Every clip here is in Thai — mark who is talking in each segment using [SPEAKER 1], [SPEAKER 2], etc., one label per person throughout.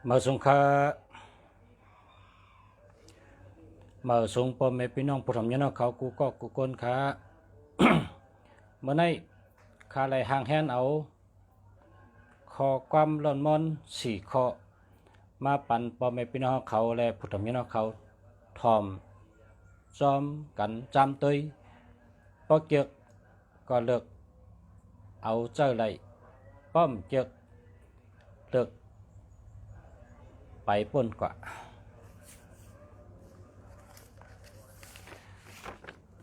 [SPEAKER 1] มาสงฆ์มาสงพ่อแม่พี่น้องผู้ทำยันเขากูก็กูก้นขาเมื่อในขาไหลห่างแหนเอาคอความร้อนมอนสี่คอมาปั่นพ่อแม่พี่น้องเขาและผู้ทำยันเขาทอมจอมกันจำตัวพอเกียกก็เลิกเอาเจ้าไหลป้อมเกียกเลิกไปป่นกว่า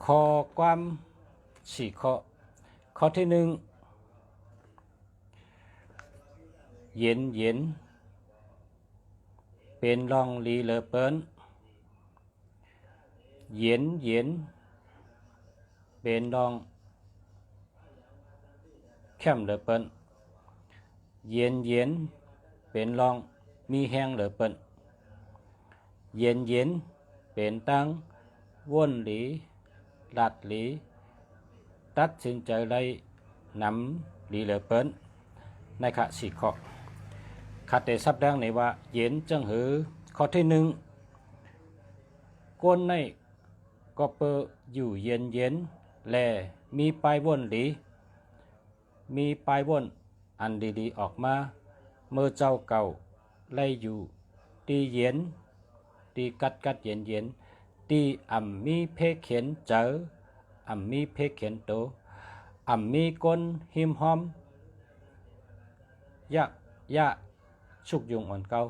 [SPEAKER 1] ข้อความสี่ข้อที่หนึ่งเย็นเป็นลองลีเลอเปิ้นเย็นเป็นลองแคมเลอเปิ้นเย็นเป็นลองมีแห้งเลอเปิ้นเย็นเป็นตั้งว่นหลีลัดหลีตัดสินใจเลยนำหลีเหลือเปิ้นในขะสี่ข้อขัดแต่ซับดังในว่าเย็นจังหือข้อที่หนึ่งก้นในก็เปออยู่เย็นแลมีปลายว่นหลีมีปลายว่นอันดีๆออกมาเมื่อเจ้าเก่าไล่อยู่ตีเย็นตีกัดเย็นตีมีเพเขียนเจอมีเพเขียนโตมีก้นหิมหอมยะชุกยุงอ่อนเก่า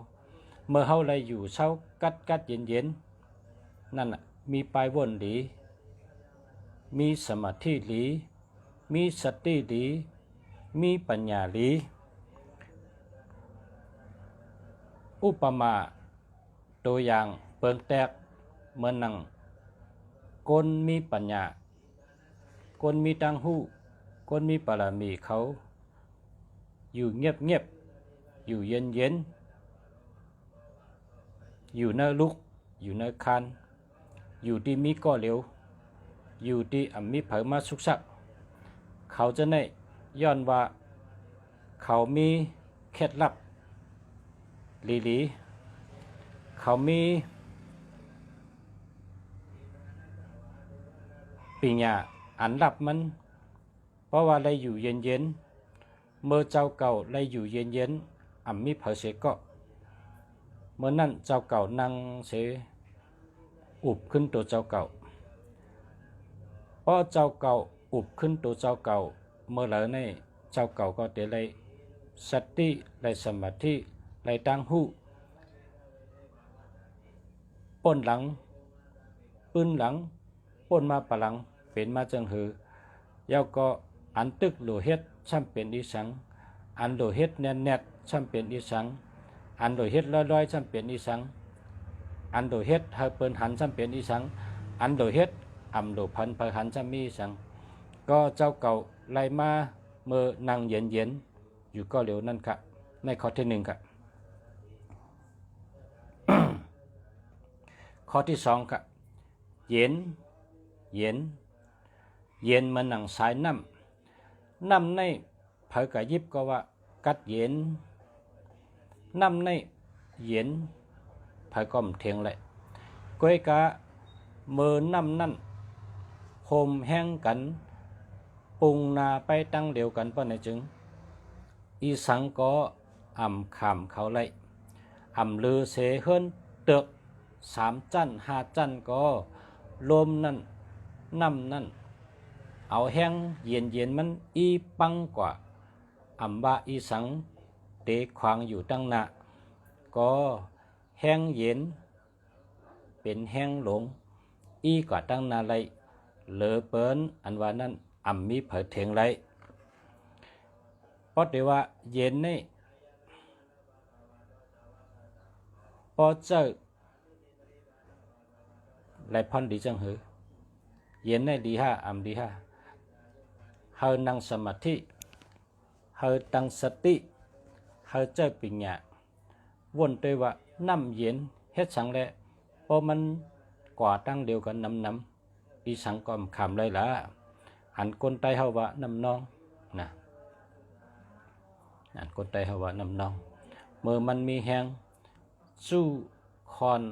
[SPEAKER 1] เมื่อเฮาเลยอยู่เช้ากัดเย็นนั่นน่ะมีปลายวนดีมีสมาธิดีมีสติดีมีปัญญาดีอุปมาตัวอย่างเปิงแตกเมื่อนังคนมีปัญญาคนมีตังหูคนมีปรามีเขาอยู่เงียบอยู่เย็นอยู่เนื้อลุกอยู่เนื้อคานอยู่ที่มีก้อเหลวอยู่ที่มีเผยมาสุกสักเขาจะได้ย้อนว่าเขามีเคล็ดลับลีเขามีปิญญาอันลับมันเพราะว่าได้อยู่เย็นเมื่อเจ้าเก่าได้อยู่เย็นมีเผยเสก็เมื่อนั้นเจ้าเก่านั่งเสอุบขึ้นตัวเจ้าเก่าเพราะเจ้าเก่าอุบขึ้นตัวเจ้าเก่าเมื่อไหร่ในเจ้าเก่าก็เตะเลยสติเลยสมาธิเลยตั้งหูป้นหลังปืนหลังป้นมาปะหลังเป็นมาจังหือยาวก็อันตึกโลเฮ็ดช่ำเป็นอีสังอันโลเฮ็ดแน่นช่ำเป็นอีสังอันโลเฮ็ดลอยช่ำเป็นอีสังอันโลเฮ็ดเฮาเปิ้นหันช่ำเป็นอีสังอันโลเฮ็ดโลพันเปหันช่ำมีสังก็เจ้าเก่าไล่มาเมื่อนั่งเย็นอยู่ก็เร็วนั่นค่ะในข้อที่หนึ่งค่ะ ข้อที่สองค่ะเย็นมันหนังสายน้ำในเผยกะยิบก็ว่ากัดเย็นน้ำในเย็นเผยก็มเทียงเลยก้อยกะเมื่อน้ำนั่นโฮมแห้งกันปุงนาไปตั้งเดียวกันป้อนในจึงอีสังก็ขามเขาเลยลือเสเฮิรนเตือก3 จั่น5 จั่นก็ลมนั่นน้ำนั่นเอาแห้งเย็นมันอีปังกว่าบาอีสังเตะขวางอยู่ตั้งหน้าก็แห้งเย็นเป็นแห้งหลงอีกว่าตั้งหน้าเลยเลอเปิ้นอันว่านั้นมีเผยเถียงเลยเพราะเดี๋ยวว่าเย็นนี่พอเจอlại phun đi chẳng hử yên này đi ha đi ha hơi năng samadhi hơi tăng sati hơi chơi bình nhãวนtớiว่าน้ำเย็นเฮ็ดสังแลพอมันกว่าตั้งเดียวกันน้ำอีสังก็ขำเลยล่ะอันคนไตเฮาว่าน้ำนองนะอันคนไตเฮาว่าน้ำนองเมื่อมันมีแห้ง สู้คอน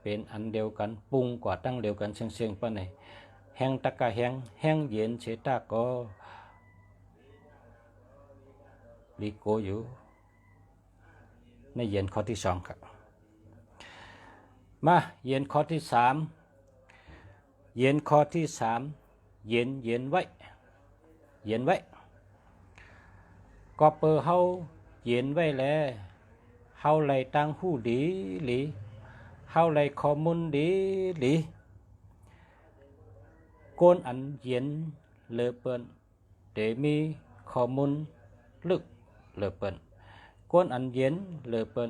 [SPEAKER 1] เป็นอันเดียวกันปรุงกว่าตั้งเดียวกันเชียงๆปะไหนแห้งตะกะแห้งเย็นเชตาก็ลีโกอยู่ในเย็นข้อที่2ครับมาเย็นข้อที่3เย็นข้อที่3เย็นไว้ก็เปิดเฮาเย็นไว้แล้วเฮาไหลตั้งหูดีหลีเฮาไหลข้อมูลดีหลีก้นอันเย็นเลอเปิ้นเดมีข้อมูลลึกเลอเปิ้นก้นอันเย็นเลอเปิ้น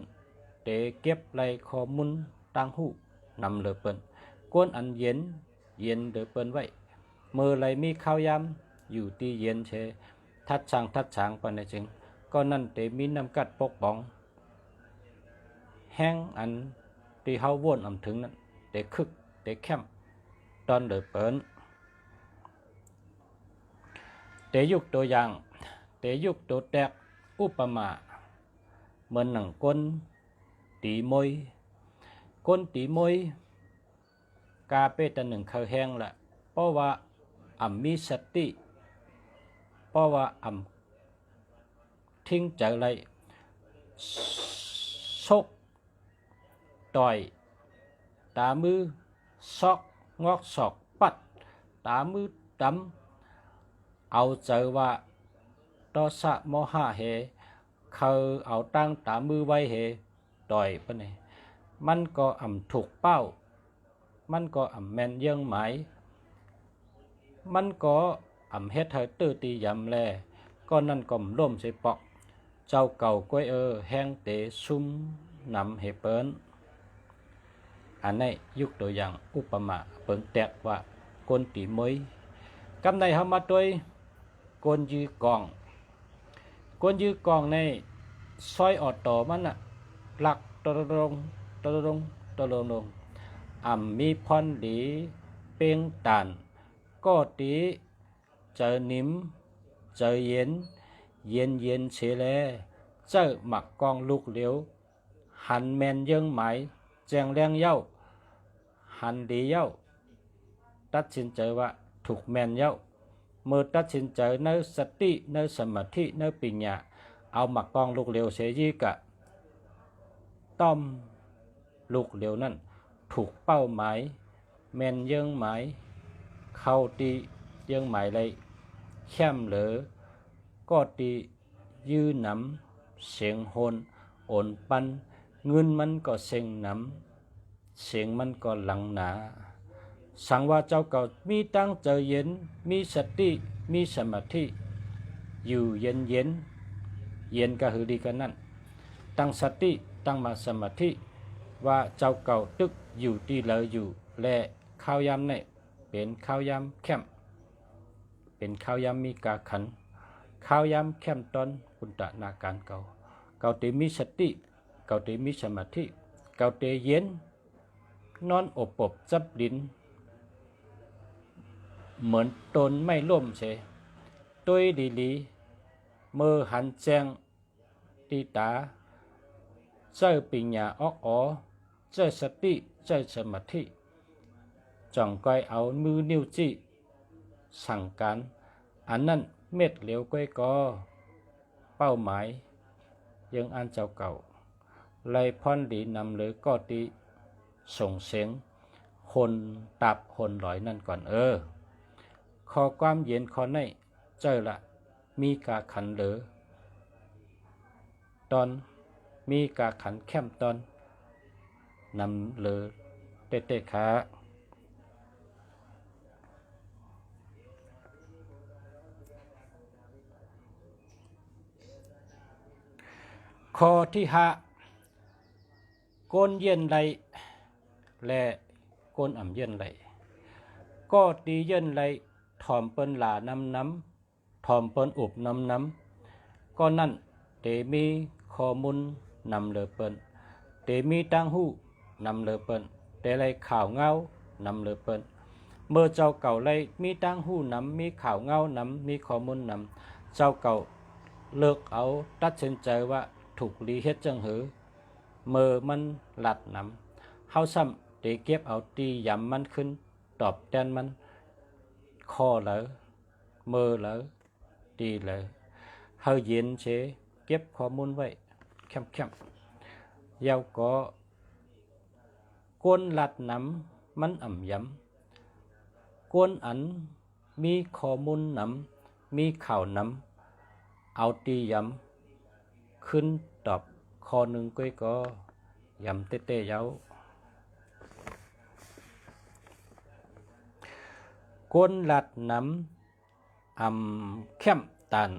[SPEAKER 1] เดเก็บไหลข้อมูลตั้งหูนำเลอเปิ้นก้นอันเย็นเลอเปิ้นไว้เมื่อไหลมีข้าวยำอยู่ที่เย็นเชทัดช่างปานจึงก็นั่นเตมีน้ำกัดปกป้องแห้งอันที่เฮาวนอำถึงนั้นเตคึกเตแคมตอนเดือเปิ้นเตยุกตัวอย่างเตยุกตัวแตกอุปมาเหมือนหนังก้นตีมวยกาเปตหนึ่งเขาแห้งละเพราะว่ามีสติเพราะว่าทิ้งใจไรซกต่อยตามือซอกงอกศอกปัดตามือดำเอาใจว่าตอสะโมหะเหเขาเอาตั้งตามือไว้เหต่อยปะเนี่ยมันก็ถูกเป้ามันก็แม่นเยื่องหมายมันก็เฮ็ดให้ตื้อตียำแลก็นั่นก็ร่มใส่ปอกเจ้าเก่าก้อยแห้งเตะซุ่มนำให้เปิ้นอันนี้ยกตัวอย่างอุปมาเปิ้นแตกว่าก้นตีมวยกำในเฮามาด้วยก้นยือกองในซอยออดต่อมันน่ะหลักตะลงมีพรดีเป้งตานก็ตีเจอนิ่มเจอเย็นเฉลเจอหมักกองลูกเหลียวหันแมนเยื่องหมายแจงแรงเย้าหันดีเย้าตัดสินใจว่าถูกแมนเย้าเมื่อตัดสินใจในสติในสมาธิในปัญญาเอาหมักกองลูกเหลียวเสียยี่กะต้อมลูกเหลียวนั่นถูกเป้าหมายแมนเยื่องหมายเข้าตีเยื่องหมายเลยแค้มเหลือก็ตียื้อนำเสียงโหนโอนปันเงินมันก็เสียงนำเสียงมันก็หลังหนาสังว่าเจ้าเก่ามีตั้งใจเย็นมีสติมีสมาธิอยู่เย็นก็คือดีกันนั่นตั้งสติตั้งมาสมาธิว่าเจ้าเก่าตึกอยู่ที่เหลืออยู่และข้าวยำเนี่ยเป็นข้าวยำเข้มเป็นข้าวยำมีกาขันข้าวยำเข้มตอนกุณตนาการเก่าเตมีสติเก่าเตมีสมาธิเก่าเตเย็นนอนอบจับดินเหมือนตนไม่ล่มเสตัวดีลีเมื่อหันแจงตีตาเจ้าปัญญาเจ้าสติเจ้าสมาธิจ่องก้อยเอามือนิ้วจี้สั่งการอันนั้นเม็ดเหลวก้อยก็เป้าหมายยังอันเจ้าเก่าไล่พรดีนำหรือก็ตีส่งเสียงคนตับคนลอยนั่นก่อนขอความเย็นขอในเจอละมีกาขันเหลือตอนมีกาขันเข้มตอนนำเหลือเตะขาข้อที่5ก้นเย็นไหลและก้นเย็นไหลก็ตีเย็นไหลถ่อมเปิ้นหลาน้ำถ่อมเปิ้นอุบน้ำก็นั่นเตมีข้อมูลนำเลอเปิ้นเตมีตั้งหูนำเลอเปิ้นเตไหลข่าวเงานำเลอเปิ้นเมื่อเจ้าเก่าไหลมีตั้งหูนำมีข่าวเงานำมีข้อมูลนำเจ้าเก่าเลิกเอาตัดสินใจว่าถูกลีเฮ็ดจังหือ มือมันหลัดน้ำเฮาซ้ำตีเก็บเอาตียำมันขึ้นตอบแทนมันคอเลยมือเลยตีเลยเฮาเย็นเชเก็บข้อมูลไว้เข้มๆยาวก็ก้นหลัดน้ำมันอ่ำยำก้นอันมีข้อมูลน้ำมีข่าวน้ำเอาตียำขึ้นตอบข้อหนึ่งก็ยำเต้ๆยาวก้นหลัดน้ำอ่ำเข้มตัน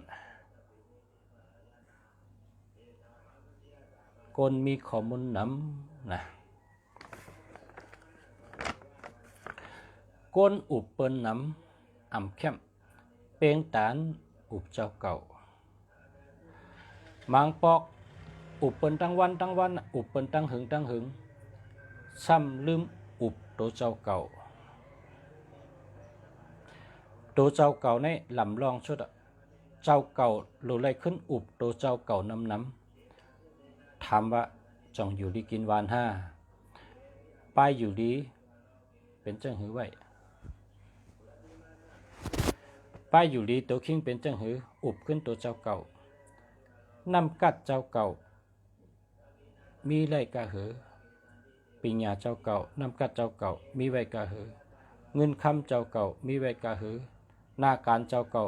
[SPEAKER 1] ก้นมีข้อมูลน้ำนะก้นอุบเปิ้นน้ำอ่ำเข้มเปียงตานอุบเจ้าเก่ามังปอกอุบเปิ้นตั้งวันอุบเปิ้นตั้งหึงซ้ำลืมอุบตัวเจ้าเก่าตัวเจ้าเก่าในลำลองชุดเจ้าเก่าหรือไรขึ้นอุบตัวเจ้าเก่าน้ำถามว่าจองอยู่ดีกินวานห้าป้ายอยู่ดีเป็นจังหือไว้ป้ายอยู่ดีตัวคิงเป็นจังหืออุบขึ้นตัวเจ้าเก่านำกัดเจ้าเก่ามีไรกะหือปิญญาเจ้าเก่านำกัดเจ้าเก่ามีไว้กะหือเงินคำเจ้าเก่ามีไว้กะหือหน้าการเจ้าเก่า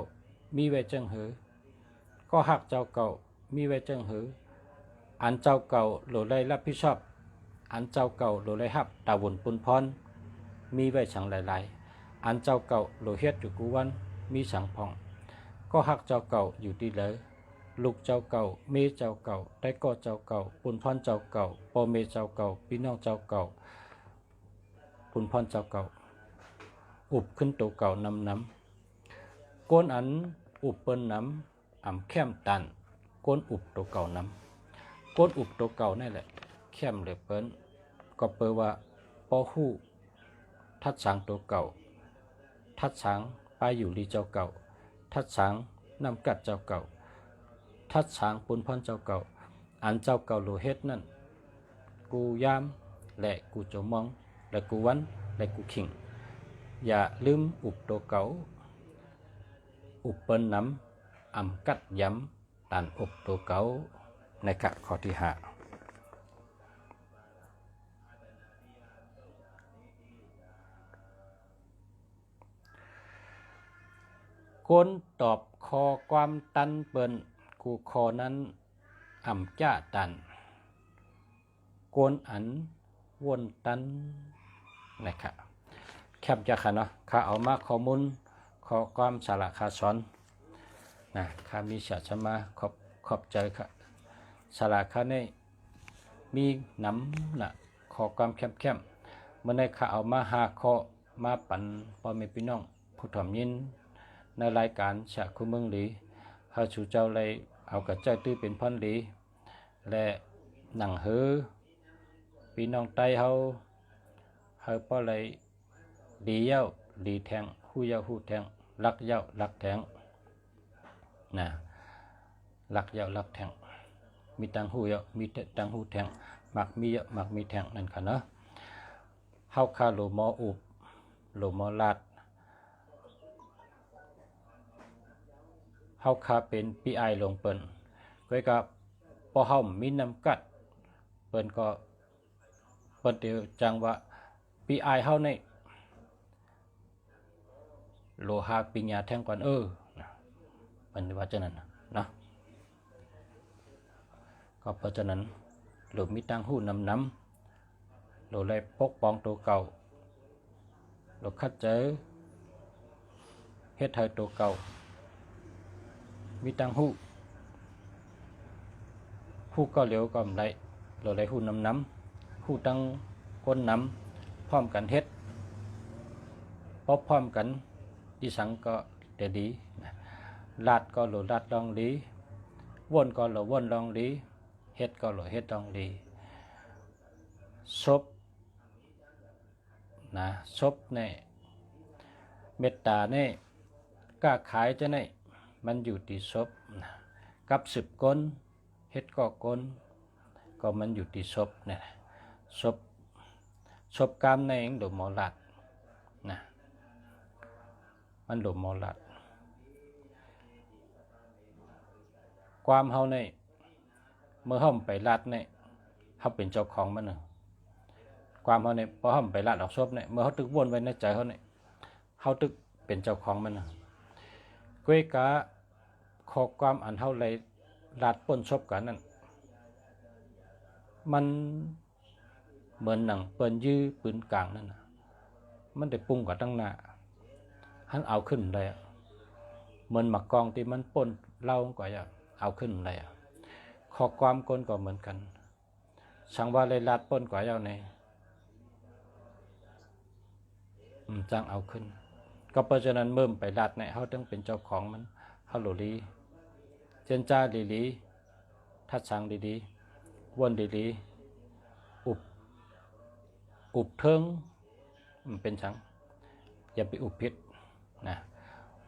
[SPEAKER 1] มีไว้จังหือก็หักเจ้าเก่ามีไว้จังหืออันเจ้าเก่าโหลได้รับผิดชอบอันเจ้าเก่าโหลได้หับตาวนปุนพรมีไว้ฉังหลายๆอันเจ้าเก่าโหลเฮ็ดอยู่กูวันมีสังพองก็หักเจ้าเก่าอยู่ดีเลยลูกเจ้าเก่าเมเจ้าเก่าได้ก็เจ้าเก่าปุนพรเจ้าเก่าปอเมเจ้าเก่าพี่น้องเจ้าเก่าปุนพรเจ้าเก่าอุบขึ้นตัวเก่านำก้นอันอุบเปิ้นน้ำอ่ำเข้มตันก้นอุบตัวเก่าน้ำก้นอุบตัวเก่านั่นแหละเข้มเหลือเปิ้นก็เปิดว่าปอหู้ทัดสางตัวเก่าทัดสางไปอยู่ลีเจ้าเก่าทัดสางนำกัดเจ้าเก่าทัดสางปุนพรเจ้าเก่าอันเจ้าเก่าโลเฮ็ดนั่นกูยามและกูโจมองและกูวันและกูขิงอย่าลืมอุบตัวเก่าอุบเปิ้นน้ำอ่ำกัดย้ำตันอุบตัวเก่าในกะข้อที่ห้าก้นตอบคอความตันเปิ้นกูคอนั้นอ่ำจ้าตันก้นอันวนตันนะครับแคบจะค่ะเนาะข้าเอามาข้อมูลขอความสาระคาสอนนะข้ามีเสียชมาขอบใจค่ะสาระข้าในมีน้ำนะขอความเข้มเมื่อในข้าเอามาหาข้อมาปั่นพ่อแม่พี่น้องผู้ถ่อมยินในรายการฉะคุเมืองหลีเฮาชูเจ้าเลยเอากระเจ้าตื้อเป็นพันหลีและหนังหือพี่น้องไต้เฮาป้อเลยดีเย้าดีแทงหู้เย้าหู้แทงรักเย้ารักแทงนะรักเย้ารักแทงมีตังหู้เย้ามีตังหู้แทงมักมีเย้ามักมีแทงนั่นค่ะเนาะเฮาคาโลมออุบโลมอลาดเฮาคาเป็นปีไอลงเปิ้นก็กับพอเฮามีน้ำกัดเปิ้นก็เปิ้นเดียวจังว่าปีไอเฮาในโลหะปิญญาแท่งก่อนมันว่าจะนั้นนะก็เพราะฉะนั้นโลมีตังหู้น้ำโลเลยปกป้องตัวเก่าโลคัดเจอเฮ็ดให้ตัวเก่ามีตังหู้ก็เหลียวก็ไรโลเลยหู้น้ำหู้ตั้งก้นน้ำพร้อมกันเฮ็ดพร้อมกันอีสังก็แต่ดีลาดก็โหลลาดลองดีวนก็โหลวนลองดีเฮ็ดก็โหลเฮ็ดลองดีซบนะซบเนี่ยเมตตาเนี่ยกล้าขายจะเนี่ยมันอยู่ที่ซบกับ10 ก้นเฮ็ดก็ก้น ก็มันอยู่ที่ศพเนี่ยศพกรรมในเองโดมหมอลัดนะมันโดมหมอลัดความเฮาในเมื่อเฮาไปลัดเนี่ยเฮาเป็นเจ้าของมันน่ะความเฮาเนี่ยพอเฮาไปลัดออกศพเนี่ยเมื่อเฮาตึกวนไว้ในใจเฮาเนี่ยเฮาตึกเป็นเจ้าของมันน่ะก้วยกะข้อความอันเฮาเลยลัดปนศพกันนั่นมันเหมือนหนังเปิ้นยื้อปืนกลางนั่นน่ะมันได้ปรุงกับตั้งหน้าหันเอาขึ้นเลยเหมือนหมักกองที่มันป่นเล่าก็อย่าเอาขึ้นเลยข้อความก้นก็เหมือนกันสังว่าเลยลาดป่นกว่าเจ้าในจ้างเอาขึ้นก็เพราะฉะนั้นเมื่อไปลาดเนี่ยเขาต้องเป็นเจ้าของมันเขาหลุลีเจนจ้าดีลีทัดสังดีๆวนดีๆอุบเทิงมันเป็นสังอย่าไปอุบพิษนะ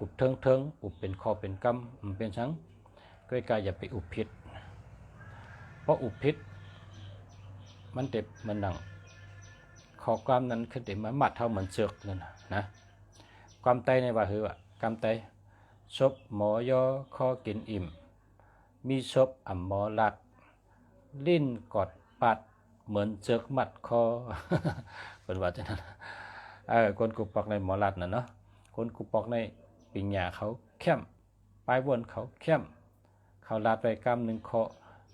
[SPEAKER 1] อุบเทิงอุบเป็นคอเป็นกำมันเป็นสังก็กายอย่าไปอุบพิษเพราะอุบพิษมันเด็บมันหนังข้อความนั้นคือเด็บมันมัดเท่าเหมือนเสือกนั่นนะความไตในว่าหือความไตศพหมอยอคอกินอิ่มมีศพอ่ำหมอลัดลิ้นกอดปัดเหมือนเสือกมัดคอเป็นว่าจะนั้นคนกุปอกในหมอลัดน่ะเนาะคนกุปอกในปิงหยาเขาเข้มปลายวนเขาเข้มเขาลาดไปกำหนึ่งเคาะ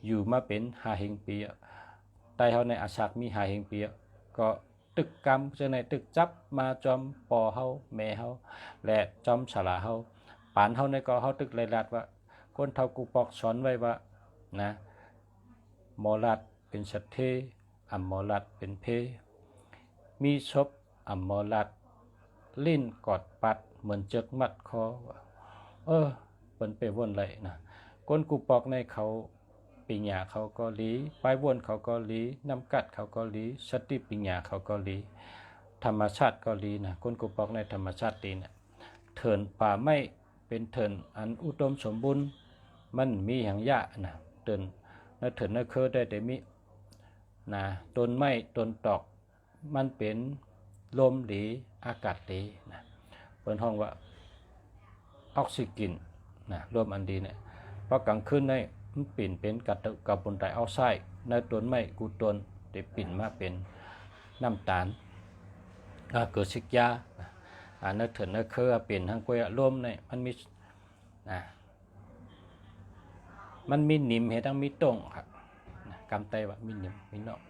[SPEAKER 1] อยู่มาเป็น5 เฮงปีไตเขาในอาชากมี5 เฮงปีก็ตึกกรรมเจอในตึกจับมาจอมปอเขาแม่เขาและจอมฉลาเขาปานเขาในก็เขาตึกเลยลาดว่าคนเท่ากุปอกสอนไว้ว่านะหมอลัดเป็นสัตเทอ่ำหมอลัดเป็นเพมีศพอ่ำหมอลัดลิ้นกอดปัดเหมือนเจิกมัดคอเป็นไปวนเลยนะคนกุปอกในเขาปิญญาเขาก็ลีปลายวนเขาก็ลีน้ำกัดเขาก็ลีสติปิญญาเขาก็ลีธรรมชาติก็ลีนะคนกุปอกในธรรมชาติตีเนี่ยเถินป่าไม่เป็นเถินอันอุดมสมบูรณ์มันมีอย่างยะนะเถินนั่นเถินนั่นคือได้แต่มีนะต้นไม้ต้นตอกมันเป็นลมหลีอากาศหลีนะเป็นห้องว่าออกซิเจนนะรวมอันดีเนี่ยเพราะกลางคืนในมันปิ่นเป็นกับบนไดออกไซด์ในต้นไม้กูต้นได้ปิ่นมาเป็นน้ำตาลเกิดสิกยานั่นเถินนั่นคือเปลี่ยนทางกวยรวมเนี่ยมันมีนะมันมีหนิมเห็นทั้งมีตรงครับกำไตว่ามีหนิมมีนอก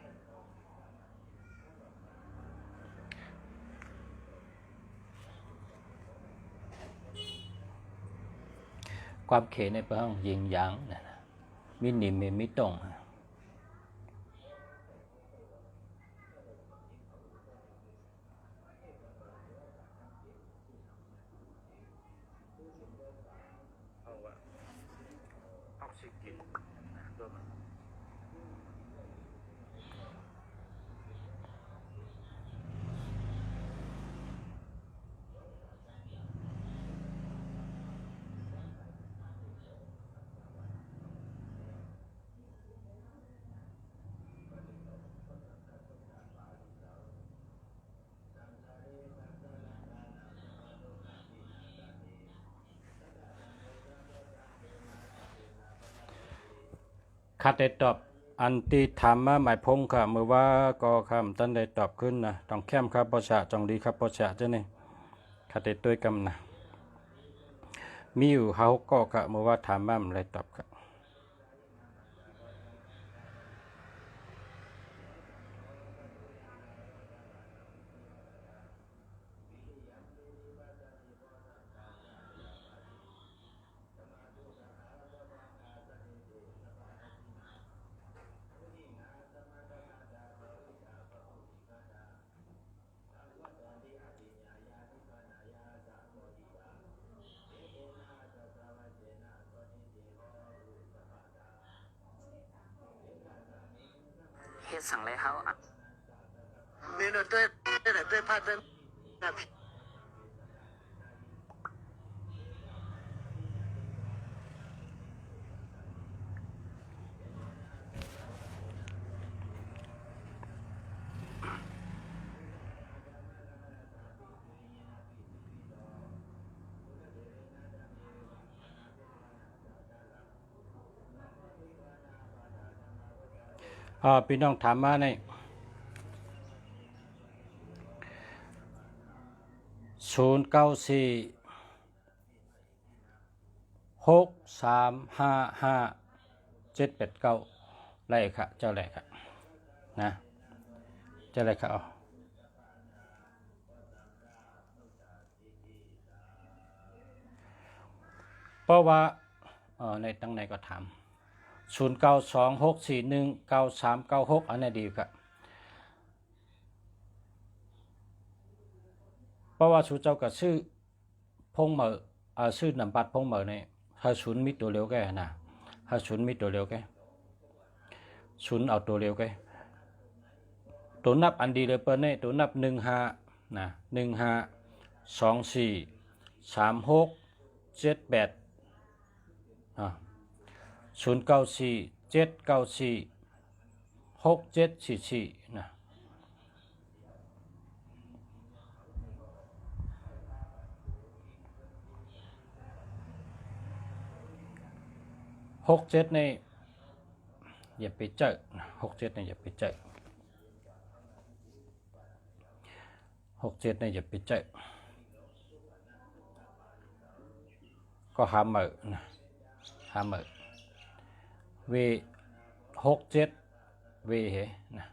[SPEAKER 1] ความเขในพระห้องยิงหยางนะมีหนิมมีตรงออกซิเจนคัดได้ตอบอันที่ถามมาหมายพงค่ะเมื่อว่าก็คำท่านได้ตอบขึ้นนะต้องเข้มครับประชาจงดีครับประชาเจ้านี่คัดได้ด้วยกำนะมีอยู่เขาก็ค่ะเมื่อว่าถามมาอะไรตอบค่ะ
[SPEAKER 2] เฮ็ดสั่งเลยเขา
[SPEAKER 3] เมนูด้วยผ้าด้วย
[SPEAKER 1] พี่น้องถามมาใน0946355789ไล่ค่ะเจ้าแหละค่ะนะเจ้าแหละค่ะเพราะว่าในตั้งไหนก็ถาม0926419396อันนี้ดีครับเพราะว่าชูเจ้าก็ชื่อพงเหมอชื่อนำบัตรพงเหมอในถ้าศูนย์มีตัวเร็วแกนะถ้าศูนย์มีตัวเร็วแกศูนย์เอาตัวเร็วแกตัวนับอันดีเลยเปิ้ลเนี่ยตัวนับ15นะ152436780947946744นะ67ในอย่าไปเจอ67ในอย่าไปเจอ67ในอย่าไปเจอก็หาเหมอนะหาเหมอเว67เวเหนะ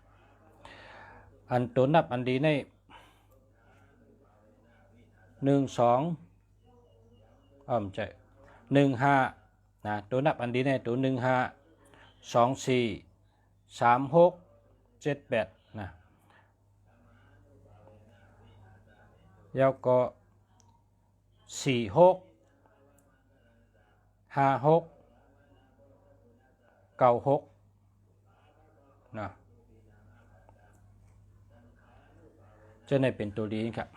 [SPEAKER 1] อันตัวนับอันดีใน12ใจ15นะตัวนับอันดีในตัว15243678นะแล้วก็465696นะจะในเป็นตัวดีครับ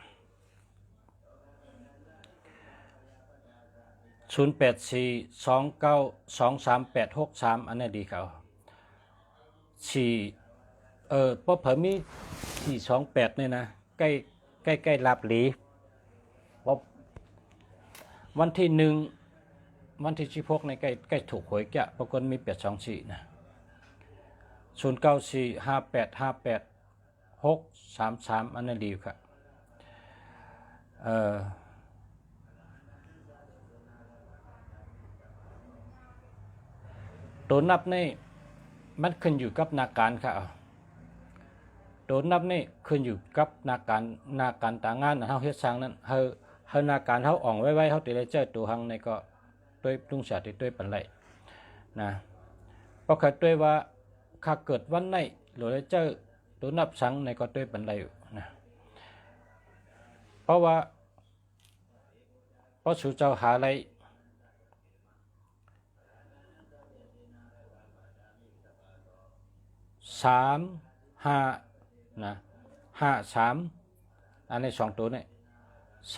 [SPEAKER 1] 0842923863อันนี้ดีเขาเพราะเพิ่มมี428เนี่ยนะใกล้ลาบหลีเพราะวันที่1วันที่16ในใกล้ถูกหวยแกะปรากฏมี824นะ0945858633อันนี้ดีครับตัวนับนี่มันขึ้นอยู่กับนาการค่ะตัวนับนี่ขึ้นอยู่กับนาการต่างงานเฮาเฮ็ดสร้างนั้นเฮานาการเฮาอ่องไว้เฮาติได้เจอตัวหังในก็ด้วยลุงเสียติด้วยปันไหลนะเพราะเขาด้วยว่าข้าเกิดวันไหนหรือได้เจอตัวนับสังในก็ด้วยปันไหลนะเพราะสู่เจ้าหาอะไร35นะ53อันนี้2ตัวนี่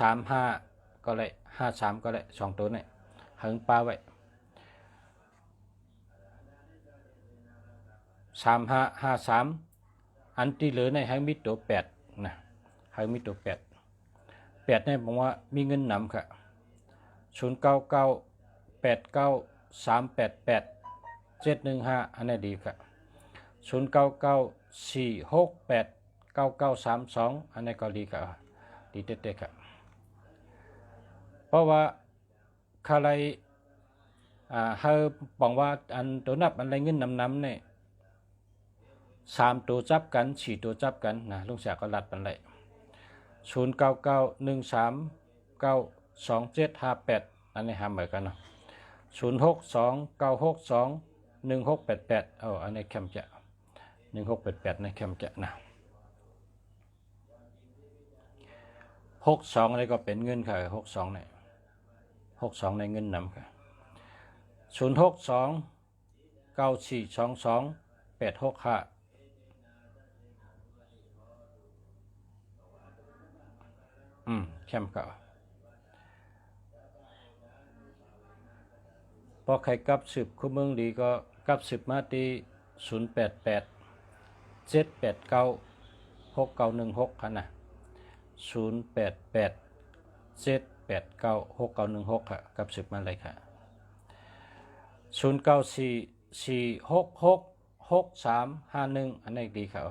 [SPEAKER 1] 35ก็เลย53ก็เลย2ตัวนี่หึงปลาไว้3553อันที่เหลือในให้มีตัว8นะให้มีตัว8นี่บอกว่ามีเงินนำค่ะ09989388 715อันนี้ดีค่ะ0994689932อันนี้ก็ดีค่ะดีเด็ดๆค่ะเพราะว่าใครเฮาบอกว่าอันตัวนับอันไรเงินนำเนี่ย3ตัวจับกัน4ตัวจับกันนะลุงเสียก็รัดปันเลย0991392758อันนี้หาเหมือนกันเนาะ0629621688อันนี้แคมจะ1688ในแคมจะนะ62นี่ก็เป็นเงินค่ะ62เนี่ย62ในเงินนำค่ะ0629422865แคมก็พอใครกับสืบคู่เมืองดีก็กับสืบมาที่0887896916ค่ะนะ0887896916ค่ะกับสืบมาเลยค่ะ0944666199 6351อันนี้ดีครับ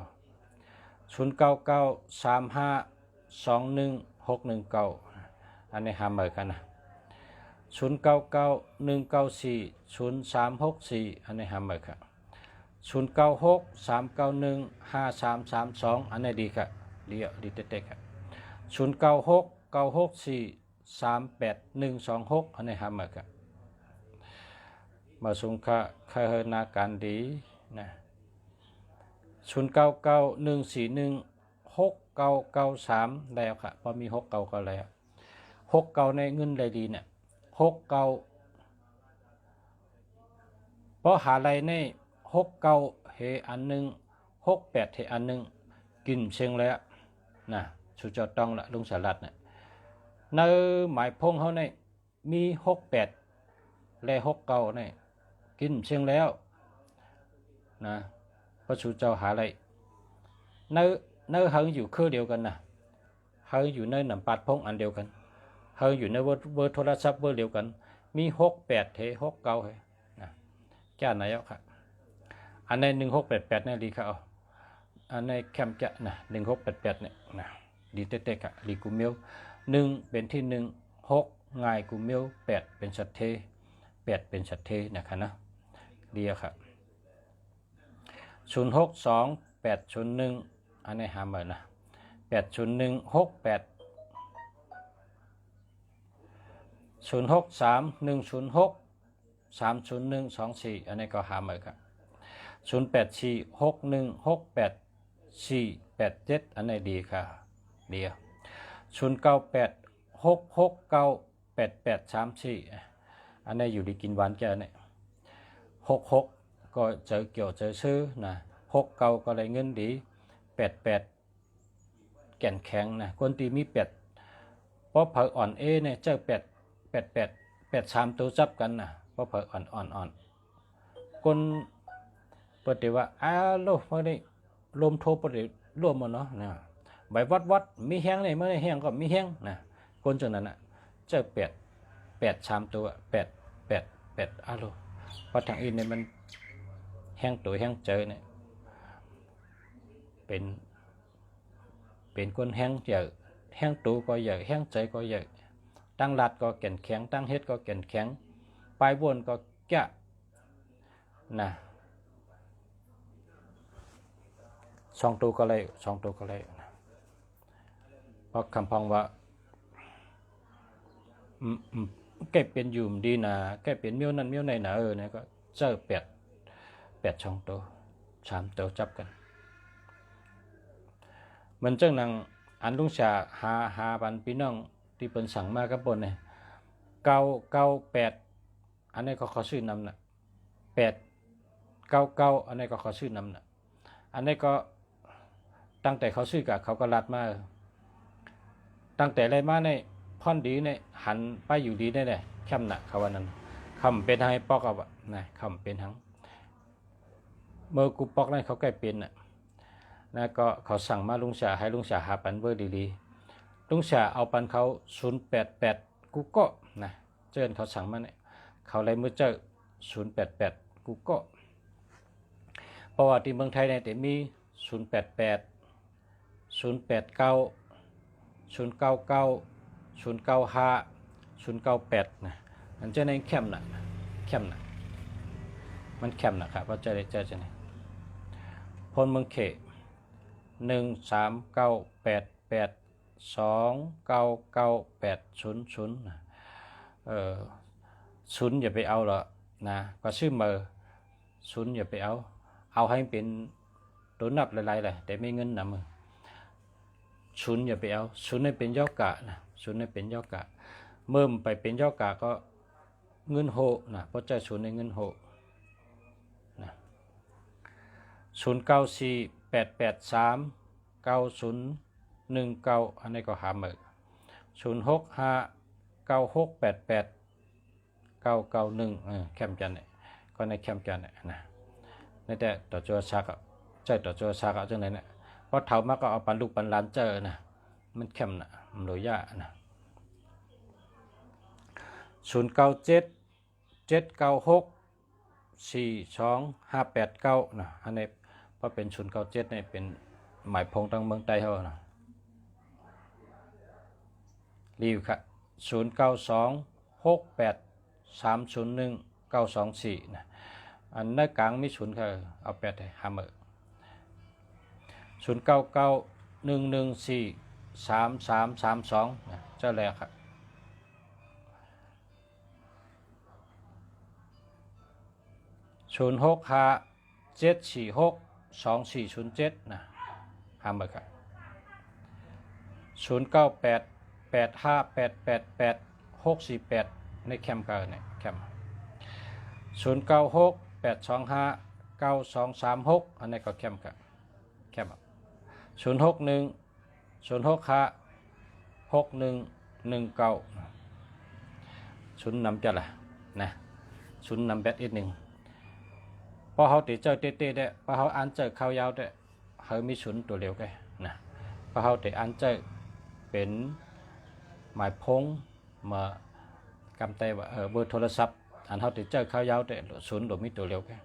[SPEAKER 1] 0993521619อันนี้หาเหมือนกันนะ0991940364อันนี้หาเหมือนครับ0963915332อันนี้ดีครับดีเต็กครับ0969643826อันนี้หาเหมือนครับมาสุงค่าเคยนาการดีนะ0991416993แล้วค่ะพอมี69ก็แล้ว69ในเงินได้ดีเนี่ย69เพราะหาอะไรใน69เฮอันหนึ่ง68เฮอันหนึ่งกินเชียงแล้วนะสุดจอดต้องละลุงสลัดเนี่ยในหมายพงเขาเนี่ยมี68และ69เนี่ยกินเชียงแล้วนะพระสุเจ้าหาอะไรเนื้อเฮาอยู่คือเดียวกันนะเฮาอยู่ในหนำปัดพงอันเดียวกันเฮาอยู่ในเบอร์โทรศัพท์เบอร์เดียวกันมี68เฮ69เฮนะแก่ไหนเอาครับอันใน1688เนี่ยดีครับอันในแคมจะนะ1688เนี่ยนะดีเต็กๆอ่ะดีกูเมียว1เป็นที่1 6ง่ายกูเมียว8เป็นสัตเท8เป็นสัตเทนะครับนะดีครับ062801อันนี้หาเหมือนนะ80168 063106300124อันนี้ก็หาเหมือนครับ0846168487อันนี้ดีค่ะดี0986698834อันนี้อยู่ดีกินหวานแก่เนี่ย66ก็เจอเกี่ยวเจอซื้อนะ69ก็เลยเงินดี88แก่นแข็งนะคนตีมี8เพราะเผออ่อนเนี่ยเจอ83ตัวจับกันนะเพราะเผออ่อนคนปฏิว่าโลกพอได้ลมโทปฏิร่วมมันเนาะนะใบวัดมีแห้งเลยเมื่อแห้งก็มีแห้งนะคนจนนั้นนะเจอ83ตัว8โลเพราะทางอื่นเนี่ยมันแห้งตัวแห้งเจอเนี่ยเป็นคนแห้งเยอะแห้งตัวก็เยอะแห้งใจก็เยอะตั้งหลัดก็แก่นแข็งตั้งเฮ็ดก็แก่นแข็งปลายวนก็แก่นะสองตัวก็เลยเพราะคำพองว่าแกเป็นอยู่ดีนะแกเป็นเมี้ยวนั่นเมี้ยวในนะเนี่ยก็เจอ8ช่องตัว3ตัวจับกันมันจังนังอันลุงชาหาบันพี่น้องที่เป็นสั่งมากับบนเนี่ย998อันนี้ก็เขาชื่อนำนะ899อันนี้ก็เขาชื่อนำนะอันนี้ก็ตั้งแต่เขาชื่อกับเขาก็รัดมาตั้งแต่ไรมาในพ่อนดีในหันไปอยู่ดีได้เลยแคมหนักเขาวันนั้นคำเป็นให้ปอกเอาอะนะคำเป็นทั้งเมื่อกูปอกนั่นเขาใกล้เป็นน่ะนะก็เขาสั่งมาลุงชาให้ลุงชาหาปันเบอร์ดีๆลุงชาเอาปันเขา088กูก็นะเจิญเขาสั่งมาเนี่ยเขาเลยเมื่อเจอ088กูก็ประวัติเมืองไทยเนี่ยแต่มี088 089 099 095 098นะมันจะในแคมน่ะมันแคมนะครับว่าจะได้เจอจะไหนพลเมืองเข13988299800ศูนย์อย่าไปเอาหรอกนะก็ชื่อเมอศูนย์อย่าไปเอาให้เป็นตัวนับหลายๆเลยแต่ไม่เงินนำมือศูนย์อย่าไปเอาศูนย์ให้เป็นย่อกะนะศูนย์ให้เป็นย่อกะเมื่อไปเป็นย่อกะก็เงินโหนะเพราะใจศูนย์ในเงินโหนะ0948839019อันนี้ก็หาเหมือ0659688991แคมจันเนี่ยก็ในแคมจันเนี่ยนะในแต่ต่อจัวซักใจต่อจัวซักจังไหนเนี่ยเพราะเท่ามากก็เอาปันลูกปันหลานเจอนะมันแคมนะมันโดยยากนะ097796 092425889นะอันนี้พอเป็น097นี่เป็นหมายพงตั้งเมืองใต้เฮานะรีวิวค่ะ0926830194นะอันในกลางมี0ค่ะเอา8ให้หามื้อ0991143332นะเจ้าแล้วครับ0657462407นะหามื้อครับ0988588648ในแคมป์กันเนี่ยแคมป์0968259236อันนี้ก็แคมป์กันแคมป์06106561119ศูนย์นำจะละนะศูนย์นำแบตอีกหนึ่งพอเขาติดเจอเต้ๆได้พอเขาอ่านเจอข้าวยาวได้เขามีศูนย์ตัวเร็วกันนะพอเขาติดอ่านเจอเป็นหมายพงมากำเตว่าเบอร์โทรศัพท์อันเขาติดเจอข้าวยาวได้ศูนย์โดมีตัวเร็วกัน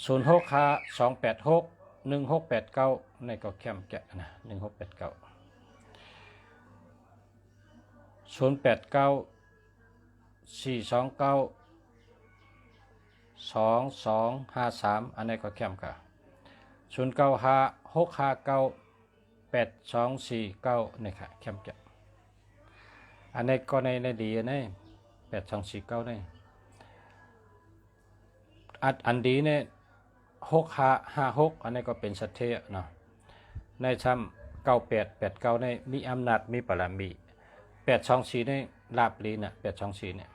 [SPEAKER 1] 0652861689ในก็แคมแกะนะ1689 0894292253อันนี้ก็แคมค่ะ0956598249นี่ค่ะแคมจะอันนี้ก็ในดีนี่8249นี่อันดีเนี่ย6556อันนี้ก็เป็นสัตเทเนาะในช่ำ9889นี่มีอำนาจมีบารมี824นี่ลาบลีน่ะ824เนี่ย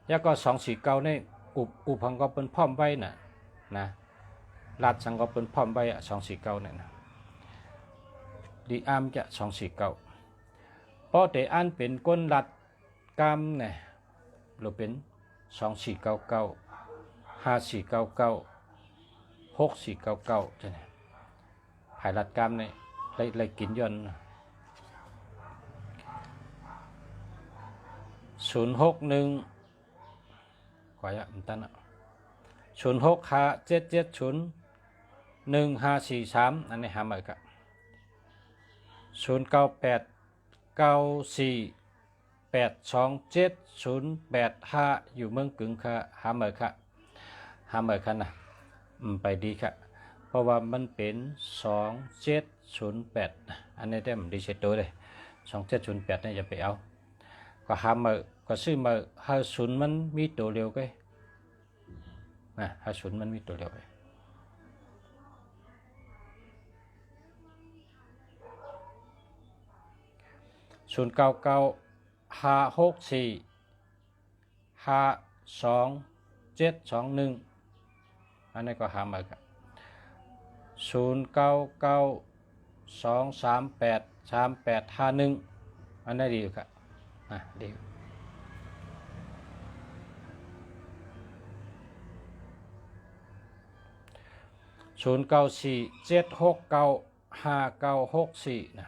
[SPEAKER 1] แล้วก็249นี่อุพังก็เป็นพร้อมไว้น่ะนะลาดสังก็เป็นพร้อมไว้อ่ะ249เนี่ยนะดีอามจะ249พอแต่อันเป็นก้นลัดกรรมเนี่ยเราเป็น2499 5499 6499จะเนี่ยภายลัดกรรมเนี่ยเลยกินย่น061ขออย่ามันตันอ่ะ06577011543อันนี้หามาครับ0989482708อยู่เมืองกึ่งค่ะหามาค่ะหามาค่ะนะไปดีค่ะเพราะว่ามันเป็น2708อันนี้ได้มันดีเสร็จตัวเลย2708นี่จะไปเอาก็หามาก็ซื้อมาหาศูนย์มันมีตัวเร็วก็นะหาศูนย์มันมีตัวเร็วไป0995645221อันนี้ก็หามาครับ0992383851อันนี้ดีครับดี0947695964นะ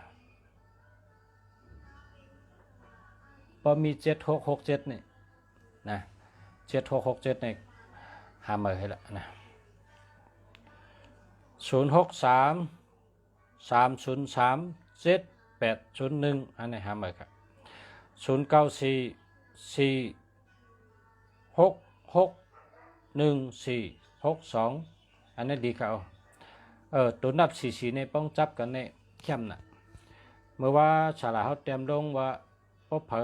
[SPEAKER 1] พอมี7667นี่นะ7667นี่หามาให้ละนะ0633037801อันนี้หามาครับ0944661462อันนี้ดีครับตัวนับ44ในป้องจับกันในเข้มน่ะเมื่อว่าฉลาดเขาเตรียมลงว่าพอเผอ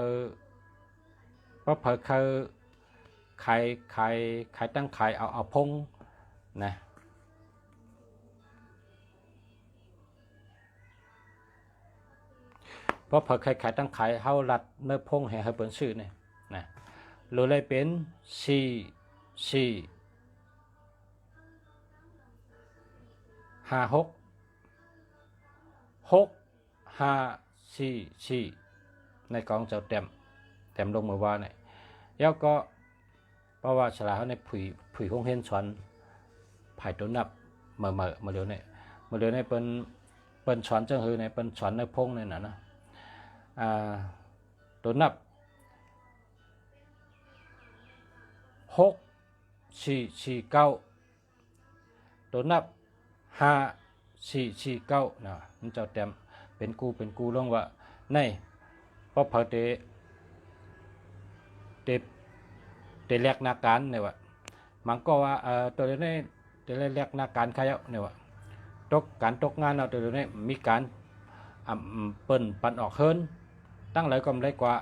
[SPEAKER 1] เขาขายตั้งขายเอาพงนะเพราะเผอขายตั้งขายเขาลัดเนื้อพงให้เขาเป็นชื่อเนี่ยนะรู้เลยเป็น466544ในกองเจ้าเต็มลงมือว่าเนี่ยแล้วก็เพราะว่าฉลาดเขาในผุยคงเห็นสอนภายตัวนับมาเร็วเนี่ยเป็นสอนจังหือในเป็นสอนในพงเนี่ยนะตัวนับ 6449ตัวนับ5449นะมันเจ้าเต็มเป็นกูลงว่าในพอเผาเตแลกนาการเนี่ยว่ามันก็ว่าตัวนี้เตแลกนาการใครเอาเนี่ยว่าตกงานเอาตัวนี้มีการเปิ้นปันออกเฮินตั้งหลายกำไรกว่า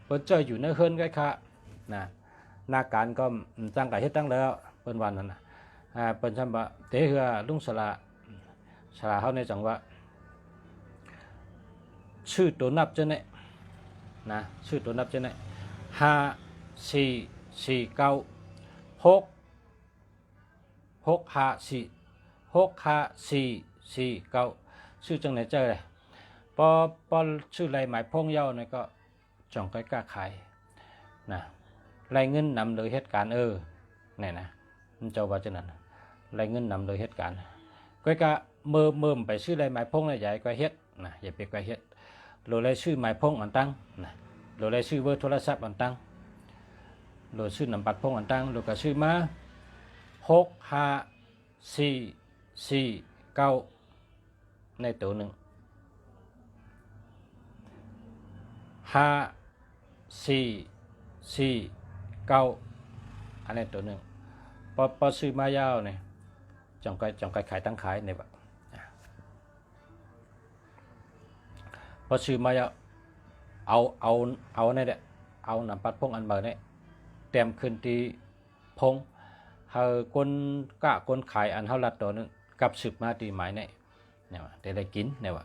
[SPEAKER 1] เปิ้นเจออยู่ในเฮินก็ค่ะนะนาการก็ตั้งแต่เฮ็ดตั้งแล้วเปิ้นวันนั้นน่ะเปิ้นซั่นว่าเตเฮือลุงสละเฮาในจังว่าชื่อตัวนับจังได๋นะชื่อตัวนับจังได๋644965449ชื่อจังไหนเจอเลยพอชื่อไรหมายพงเย้าเนี่ยก็จ่องก้อยกล้าขายนะไรเงินนำโดยเหตุการณ์เนี่ยนะมันเจ้าว่าจังนั้นไรเงินนำโดยเหตุการณ์ก้อยกะเมื่อไปชื่อไรหมายพงใหญ่ก้อยเฮ็ดนะอย่าไปก้อยเฮ็ดโลไรชื่อหมายพงอันตั้งนะโลไรชื่อเบอร์โทรศัพท์อันตั้งโลชื่อนำบัตรพงอันตั้งโลก็ชื่อมา65449ในตัวหนึ่ง5449อันนี้ตัวหนึ่งพอซื้อมายาวเนี่ยจงไก่ขายตั้งขายเนี่ยแบบพอซื้อมายาวเอาเนี่ยแหละเอานำปัดพงอันเบอร์เนี่ยเต็มขึ้นที่พงเฮาคนขายอันเฮาลัดตัวนึงกับสืบมาที่หมายเนี่ยว่าได้กินเนี่ยว่า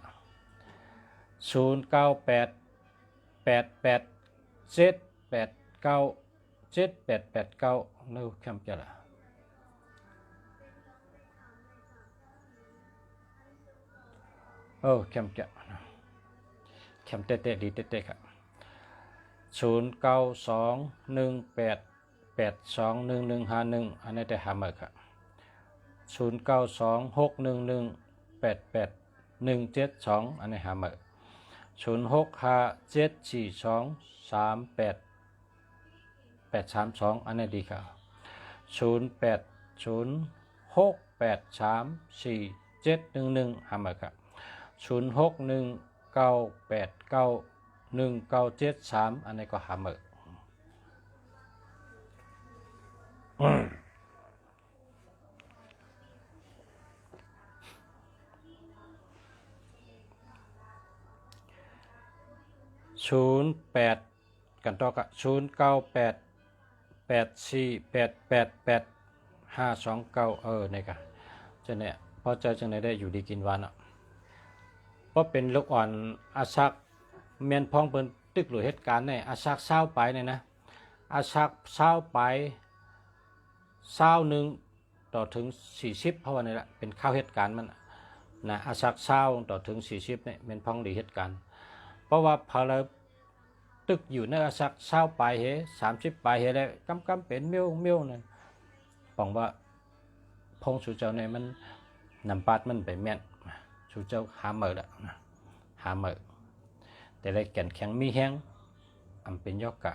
[SPEAKER 1] 0988789789นู่คำจะละคำจะคำเตะดีเตะครับ0921882151อันนี้ได้หามาครับ092611887172อันนี้หามา0657423832อันนี้ดีครับ0806834711หามาครับ0619891973อันนี้ก็หามา08กันต่อกับ0988488529นี่กันจะเนี่ยพอใจจังไหนได้อยู่ดีกินวันอ่ะเพราะเป็นลูกอ่อนอาชักเมียนพ้องเปิ้นตึกหรือเหตุการณ์เนี่ยอาชักเศร้าไปเนี่ยนะอาชักเศร้าไป21ต่อถึง40เพราะว่านี่แหละเป็นข้าวเหตุการณ์มันนะอาชักเศร้าต่อถึง40เนี่ยเมียนพ้องดีเหตุการณ์เพราะว่าพอเราตึกอยู่ในอาชักเศร้าไปเฮ30ไปเฮแล้วกำเป็นเมียวนั่นปองว่าพงสุเจ้าเนี่ยมันนำปาดมันไปแม่นสุเจ้าหาเมื่อละหาเมื่อแต่ได้แก่นแข็งมีแห้งอำเป็นยอกกะ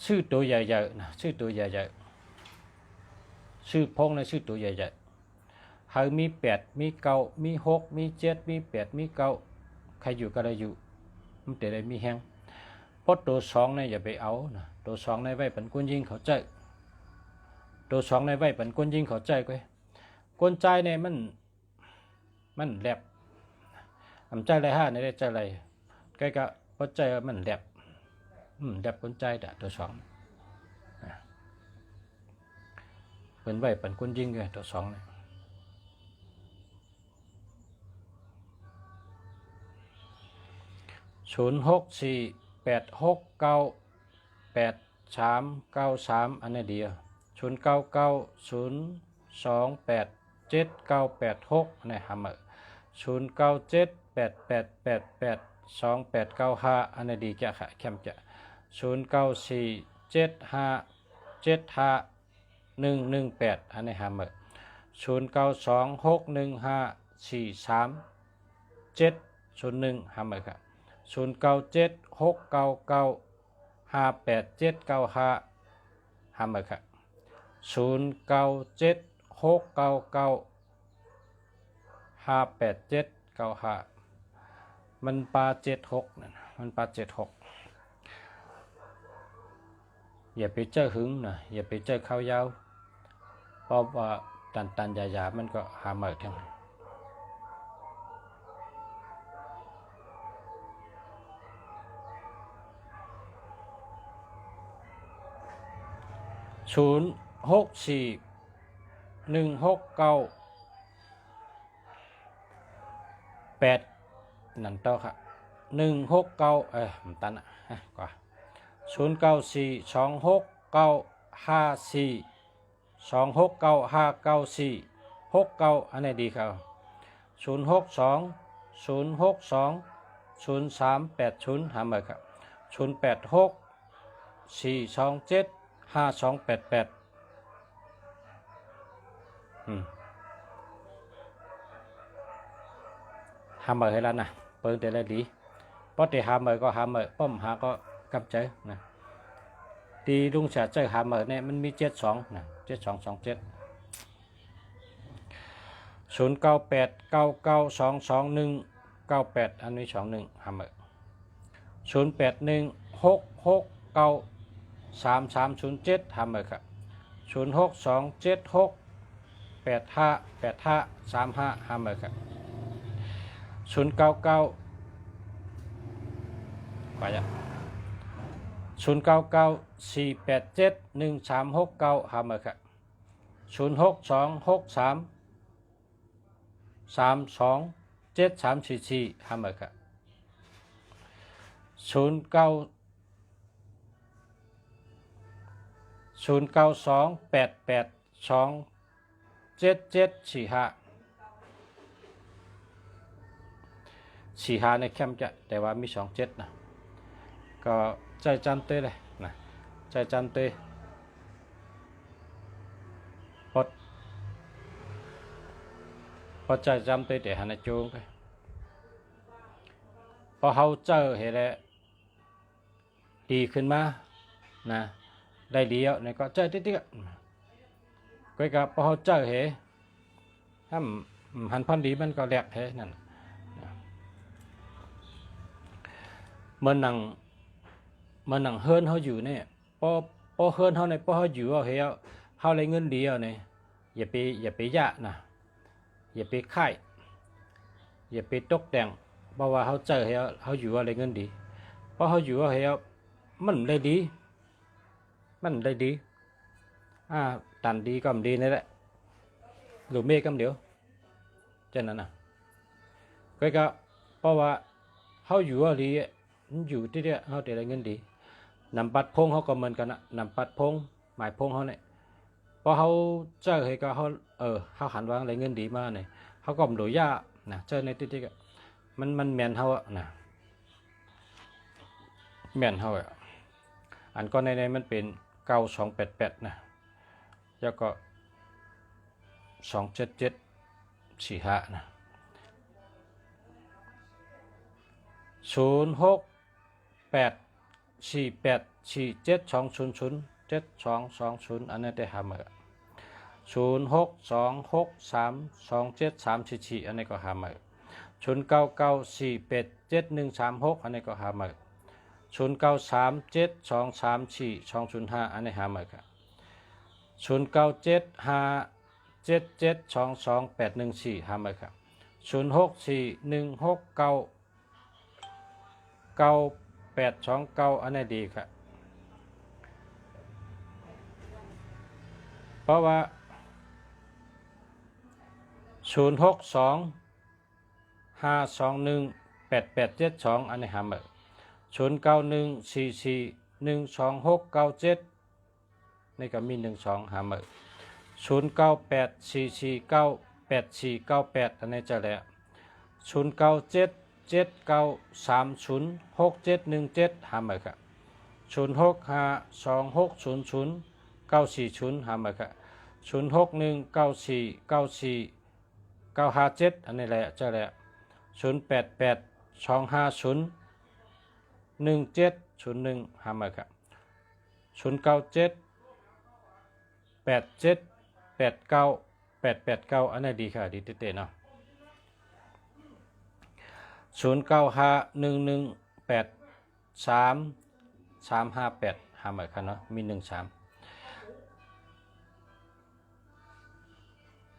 [SPEAKER 1] ชื่อตัวใหญ่ๆนะชื่อตัวใหญ่ๆชื่อพงในชื่อตัวใหญ่ๆเฮามี8มี9มี6มี7มี8มี9ใครอยู่ก็ได้อยู่มันแต่ได้มีแห้งเพราะตัว2เนี่ยอย่าไปเอานะตัว2ในไว้เป็นก้นยิงเขาใจตัว2ในไว้เป็นก้นยิงเขาใจก้อยก้นใจเนี่ยมันแหลบใจไร5ในได้ใจไรใกล้ก็เพราะใจมันแหลบแหลบก้นใจแต่ตัว2เป็นไว้เป็นก้นยิงเลยตัว2เนี่ย0648698393อันนี้เดียว0990287986อันนี้หามา0978888285อันนี้ดีจะค่ะแคมจะ0947575118อันนี้หามา0926154371หามาครับ0976995879 ห้าเมอครับ0976995875มันปลา76นะมันปลา76อย่าไปเจอหึงนะอย่าไปเจอข้าวยาวเพราะว่าตันๆยาๆมันก็หาเมอทั้ง064169 8นั่นต่อครับ169มันตันกว่า0942695426959469อันไหนดีครับ0620620380หาเมอครับ0864275288หาเมอให้แล้วนะเปิดแต่ละดีเพราะแต่หาเมอก็หาเมอป้อมหาก็กำใจนะตีลุงเสียเจอหาเมอเนี่ยมันมี72นะ7227 0989922198อันนี้21หาเมอ0816693307หาเมอครับ0627685835หาเมอครับ099ไปอ่ะ0994871369หาเมอครับ0626332734หาเมอครับ0928827745ในแคมป์จะแต่ว่ามี27นะก็ใจจำเต้เลยนะใจจำเต้พอใจจำเต้แต่หันโจงไปพอเขาเจอเห็นแล้วดีขึ้นมานะได้ดีแล้วเนี่ยก็เจอติ๊กๆก็กับพอเขาเจอเห็นถ้าหันพันดีมันก็แหลกเห็นนั่นเมื่อนั่งเฮิร์นเขาอยู่เนี่ยพอเฮิร์นเขาเนี่ยพอเขาอยู่เอาเหี้ยเขาเลยเงินดีเอาเนี่ยอย่าไปยะนะอย่าไปค่ายอย่าไปตกแต่งเพราะว่าเขาเจอเหี้ยเขาอยู่อะไรเงินดีเพราะเขาอยู่เอาเหี้ยมันได้ดีตันดีก็ดีนี่แหละหรือเมฆก็เดียวเช่นนั้นนะก็เพราะว่าเขาอยู่อะไรอยู่ที่เนี่ยเขาได้เงินดีนำปัดพงเขาก็เหมือนกันนะนำปัดพงหมายพงเขาเนี่ยพอเขาเจอให้ก็เขาหันวางอะไรเงินดีมาเนี่ยเขาก็ดูยากนะเจอในที่ก็มันแมนเขาอะนะแมนเขาอะอันก็ในมันเป็น9288นะแล้วก็27745นะ06848472007220อันนี้ได้หาเมอ0626327344อันนี้ก็หาเมอ0994877136อันนี้ก็หาเมอ0937234205อันนี้หาเมอครับ097577228114หาเมอครับ0641699829อันนี้ดีครับเพราะว่า0625218872อันนี้หาเมอ0914412697นี่ก็มี12หาเมอ0984498498อันนี้จะแล้ว097793061717หาเมอครับ0652600940หาเมอครับ0619494957อันนี้แหละจะแล้ว0882501701หาเมอครับ0978820617 8789889อันนี้ดีค่ะดีเต้ๆเนาะ0951183358หาหมายค่ะเนาะมี13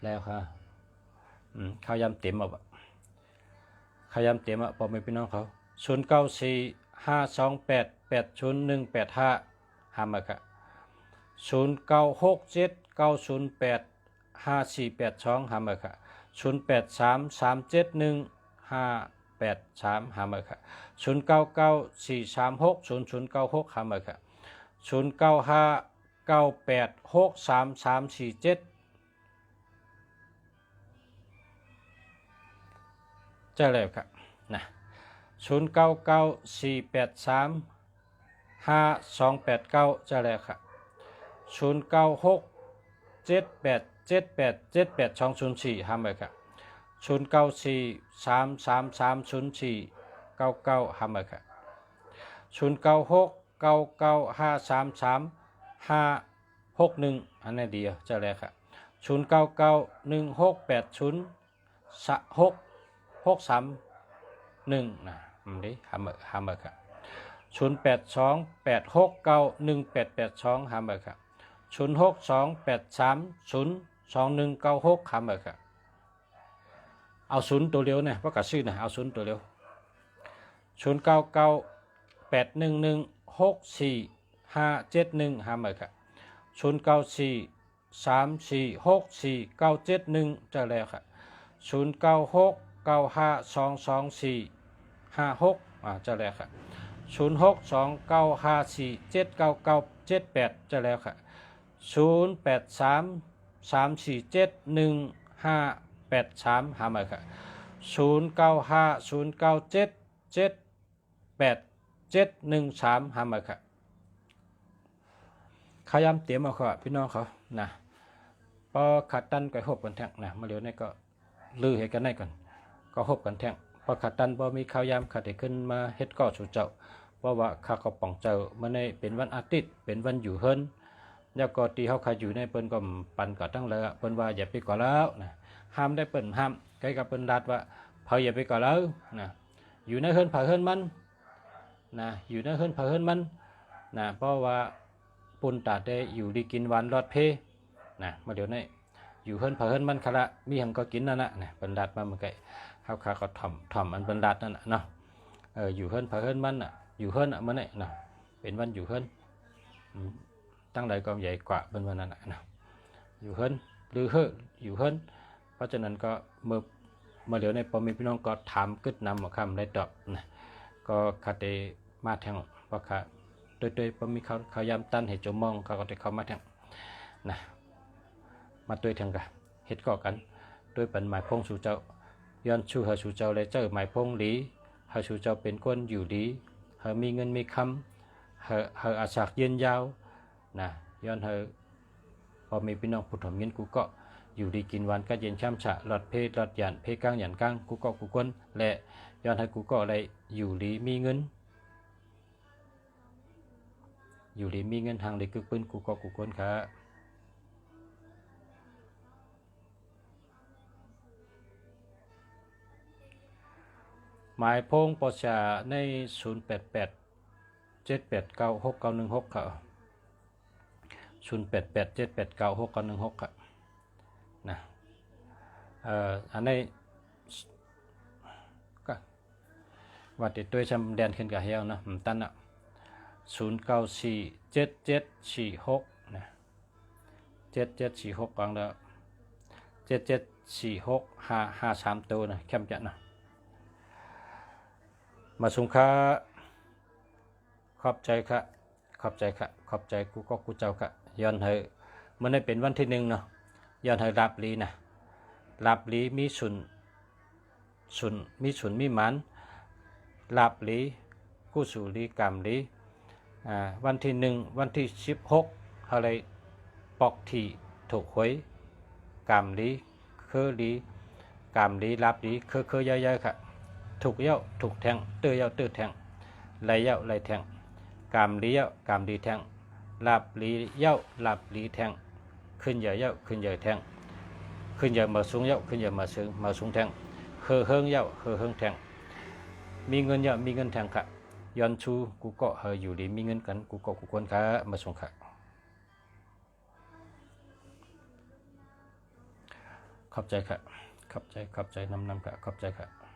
[SPEAKER 1] แล้วค่ะข้าวยำเต็มอ่ะข้าวยำเต็มอ่ะพอไม่พี่น้องเขา0945288085หาหมายค่ะ0967908548หาหมายค่ะ0833715583หาหมายค่ะ0994360096หาหมายค่ะ0959863347จะแล้วครับนะ0994835289จะแล้วครับ096787878204หาหมายครับ0943330499หาหมายครับ096995336561อันนี้เดียวจะแล้วครับ0991680631นะนี่หาหมายครับ0828691882หาหมายครับ0628302196หาหมายครับเอา0ตัวเดียวเนี่ยเพราะกระซื้อนะเอา0ตัวเดียว0998116471หาหมายครับ0943464971จะแล้วครับ0969522456จะแล้วครับ0629547997จะแล้วครับ0833471583หาหมายครับ0950977813หาหมายครับขยำเตรียมเอาครับพี่น้องเขานะพอขัดตันก็หบกันแท่งนะมาเดี๋ยวนี้ก็ลือให้กันได้ก่อนก็หบกันแท่งพอขัดตันพอมีข้าวยำขัดให้ขึ้นมาเฮ็ดก่อสู่เจ้าว่าข้าก็ป่องเจ้ามื่อในเป็นวันอาทิตย์เป็นวันอยู่เฮิรนแล้วก็ตีเขาขายอยู่ในเปิ้นก็ปั่นก็ตั้งเลยเปิ้นว่าอย่าไปก่อแล้วนะห้ามได้เปิ้นห้ามใกล้กับเปิ้นรัดว่าเผาอย่าไปก่อแล้วนะอยู่ในเฮิรนเผาเฮิรนมันนะอยู่ในเฮิรนเผาเฮิรนมันนะเพราะว่าปุ่นตาได้อยู่ดีกินหวานรอดเพนะมาเดี๋ยวนี้อยู่เฮิรนเผาเฮิรนมันคละมีหำก็กินนั่นน่ะนะเปิ้นรัดมาเมื่อกี้เขาขาก็ถ่อมอันเปิ้นรัดนั่นน่ะเนาะอยู่เฮิรนเผาเฮิรนมันน่ะอยู่เฮิรนอ่ะมันนี่นะเป็นวันอยู่เฮิรนตั้งหลายกองใหญ่กว่าเป็นวันนั้นนะอยู่เฮิรนหรืออยู่เฮิรนเพราะฉะนั้นก็เมื่อเดี๋ยวในพอมีพี่น้องก็ถามกึศนำคำได้ตอบนะก็คาเตมาแทงเพราะค่ะโดยพอมีเขาย้ำตั้นเหตุจมองเขาก็ได้เข้ามาแทงนะมาด้วยแทงกันเหตุก่อกันด้วยปัญหมายพงสู่เจ้าย้อนชูหาสู่เจ้าเลยเจ้าหมายพงหลีหาสู่เจ้าเป็นคนอยู่ดีหามีเงินมีคำหาอาศักยืนยาวนะย้อนพอมีพี่น้องผู้ถ่อมเงินกูก็อยู่ดีกินวันก็เย็นช่ำฉะหลอดเพหลอดหยันเพก้างหยันก้างกูก็กูก้นและย้อนกูก็อะไรอยู่ดีมีเงินอยู่ดีมีเงินทางเลยคือปืนกูก็กูก้นค่ะหมายพงปชาใน0887896916ค่ะ0887896916ค่ะนะอันนี้ก็ว่าติดตัวชำแดนขึ้นกับเฮียวนะตันอ่ะ09477446นะ7746กลางแล้ว774653ตัวนะแคมจัดนะมาสุงค้าขอบใจค่ะขอบใจค่ะขอบใจกูก็กูเจ้าค่ะย้อนให้มันได้เป็นวันที่1เนาะย้อนให้รับลีนะรับลีมีสุนมีหมันรับลีกู้สู่ลีกรรมลีวันที่1วันที่16อะไรปอกที่ถูกหวยกรรมลีคือลีกรรมลีรับลีคือเยอะๆค่ะถูกเย้าถูกแทงตื้อเย้าตื้อแทงไหลเย้าไหลแทงกามลีเย้ากามลีแทงลาบลีเย้าลาบลีแทง ขึ้นใหญ่เย้าขึ้นใหญ่แทงขึ้นใหญ่มาสูงเย้าขึ้นใหญ่มาสูงแทงเฮือเย้าเฮือแทงมีเงินเย้ามีเงินแทงค่ะย้อนชูกูก็เฮออยู่ดีมีเงินกันกูก็กูควรค่ะมาส่งค่ะขอบใจค่ะขอบใจค่ะขอบใจค่ะขอบใจค่ะ